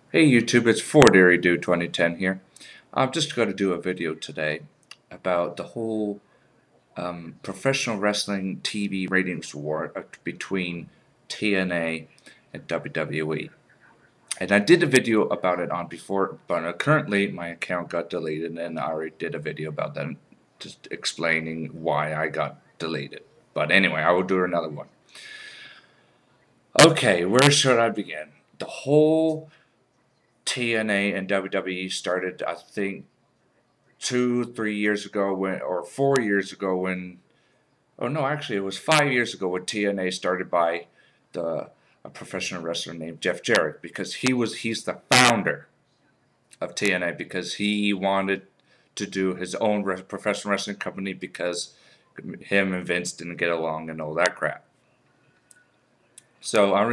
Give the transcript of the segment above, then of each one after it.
Hey YouTube, it's 4 2010 here. I'm just going to do a video today about the whole professional wrestling TV ratings war between TNA and WWE. And I did a video about it on before, but currently my account got deleted, and I already did a video about that, just explaining why I got deleted. But anyway, I will do another one. Okay, where should I begin? The whole TNA and WWE started, I think, 2, 3 years ago or 4 years ago oh no, actually it was 5 years ago when TNA started by the a professional wrestler named Jeff Jarrett, because he's the founder of TNA, because he wanted to do his own professional wrestling company because him and Vince didn't get along and all that crap. So I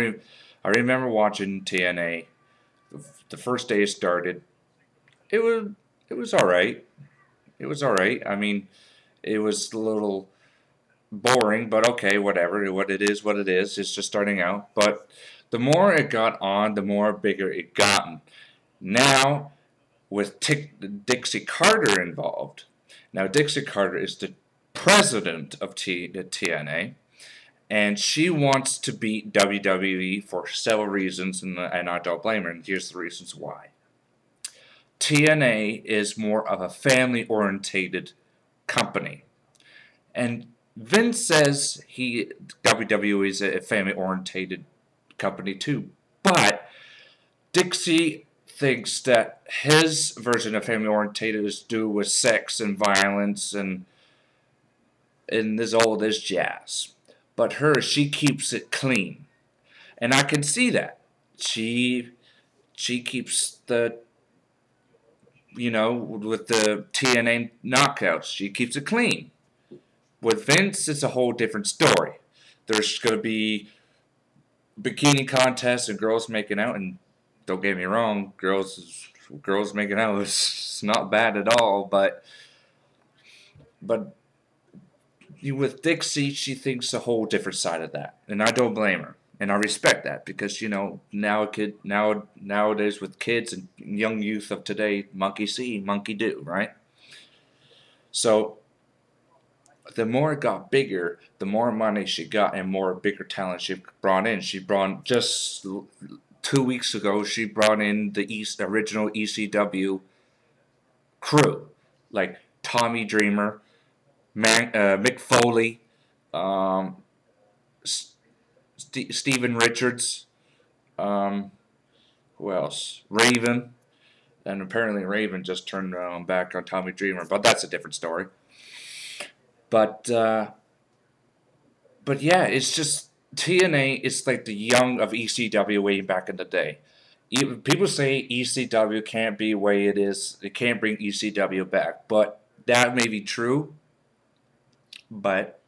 remember watching TNA the first day it started. It was it was all right. It was all right. I mean, it was a little boring, but okay, whatever. What it is, what it is. It's just starting out. But the more it got on, the more bigger it gotten. Now, with Dixie Carter involved, now Dixie Carter is the president of TNA, and she wants to beat WWE for several reasons, and I don't blame her, and here's the reasons why. TNA is more of a family-orientated company. And Vince says WWE is a family-orientated company too. But Dixie thinks that his version of family-orientated is to do with sex and violence and all this jazz. But she keeps it clean. And I can see that. She keeps with the TNA knockouts, she keeps it clean. With Vince, it's a whole different story. There's going to be bikini contests and girls making out, and don't get me wrong, girls making out is not bad at all, but with Dixie, she thinks a whole different side of that, and I don't blame her, and I respect that, because nowadays with kids and young youth of today, monkey see, monkey do, right? So the more it got bigger, the more money she got and more bigger talent she brought in. She brought, just 2 weeks ago, she brought in the original ECW crew, like Tommy Dreamer, Mick Foley, um, Steven Richards, who else? Raven, and apparently Raven just turned back on Tommy Dreamer, but that's a different story. But yeah, it's just TNA is like the young of ECW way back in the day. People say ECW can't be the way it is. It can't bring ECW back, but that may be true. But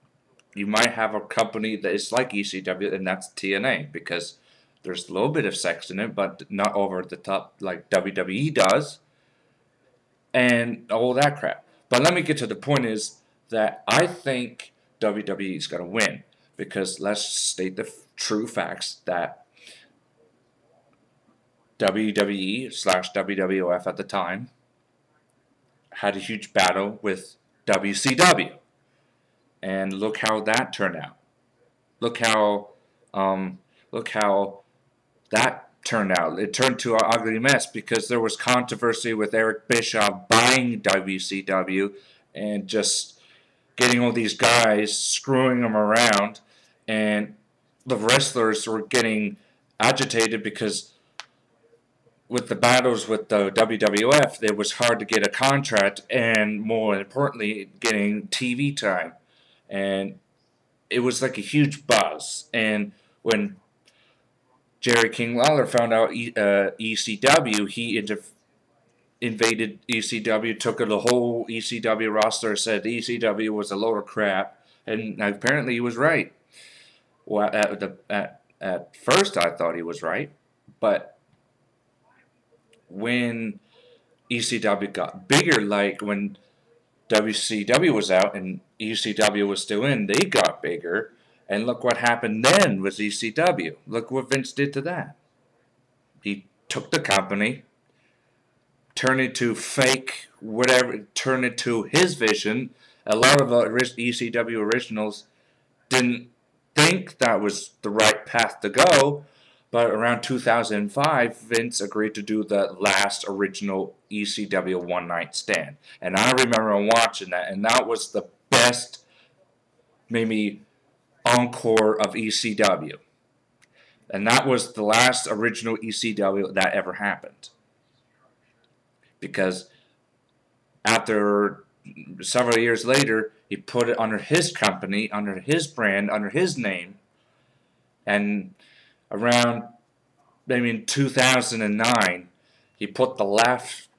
you might have a company that is like ECW, and that's TNA, because there's a little bit of sex in it, but not over the top like WWE does, and all that crap. But let me get to the point is that I think WWE is going to win, because let's state the true facts that WWE / WWF at the time had a huge battle with WCW, and look how that turned out. Look how um, look how that turned out. It turned to an ugly mess because there was controversy with Eric Bischoff buying WCW and just getting all these guys, screwing them around, and the wrestlers were getting agitated because with the battles with the WWF, it was hard to get a contract, and more importantly, getting TV time. And it was like a huge buzz. And when Jerry King Lawler found out ECW, he invaded ECW, took the whole ECW roster, said ECW was a load of crap, and apparently he was right. Well, at first I thought he was right, but when ECW got bigger, like when WCW was out and ECW was still in, they got bigger. And look what happened then with ECW. Look what Vince did to that. He took the company, turned it to fake whatever, turned it to his vision. A lot of the ECW originals didn't think that was the right path to go, but around 2005, Vince agreed to do the last original ECW One Night Stand. And I remember watching that, and that was the best, maybe, encore of ECW. And that was the last original ECW that ever happened. Because after several years later, he put it under his company, under his brand, under his name. And around maybe in 2009, he put the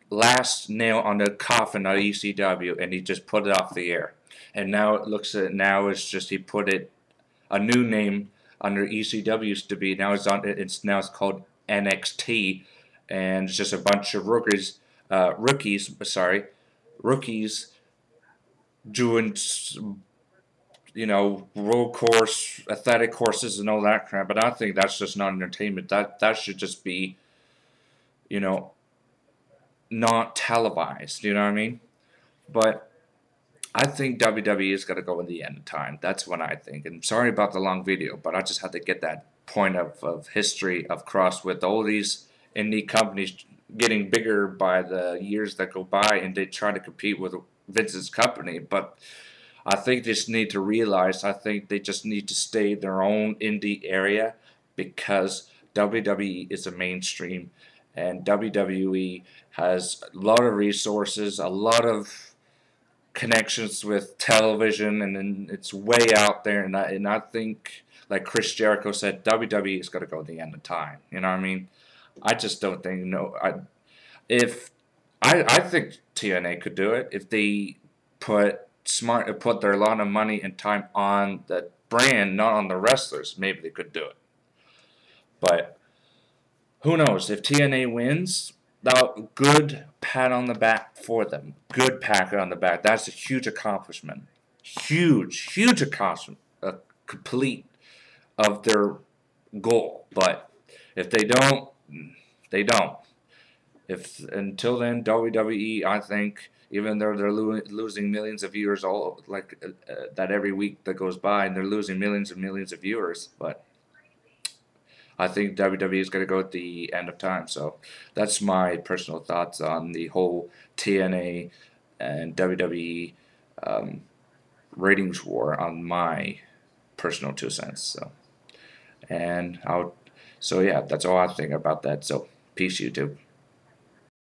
last nail on the coffin of ECW, and he just put it off the air. And now it's just he put it a new name under ECW used to be. Now it's called NXT, and it's just a bunch of rookies doing, road course, athletic courses and all that crap. But I think that's just not entertainment. That should just be, not televised. You know what I mean? But I think WWE is going to go in the end of time. That's what I think. And sorry about the long video, but I just had to get that point of history of cross with all these indie companies getting bigger by the years that go by, and they try to compete with Vince's company. But I think they just need to realize, I think they just need to stay in their own indie area, because WWE is a mainstream, and WWE has a lot of resources, a lot of connections with television, and then it's way out there. And I think, like Chris Jericho said, WWE is going to go to the end of time. You know what I mean? I just don't think, I think TNA could do it if they put their lot of money and time on the brand, not on the wrestlers. Maybe they could do it. But who knows? If TNA wins, good pat on the back for them. Good pat on the back. That's a huge accomplishment. Huge accomplishment. Complete of their goal. But if they don't, they don't. Until then, WWE, I think, even though they're losing millions of viewers that every week that goes by, and they're losing millions and millions of viewers, but I think WWE is going to go at the end of time. So that's my personal thoughts on the whole TNA and WWE ratings war, on my personal 2 cents. So yeah, that's all I think about that. So peace, YouTube.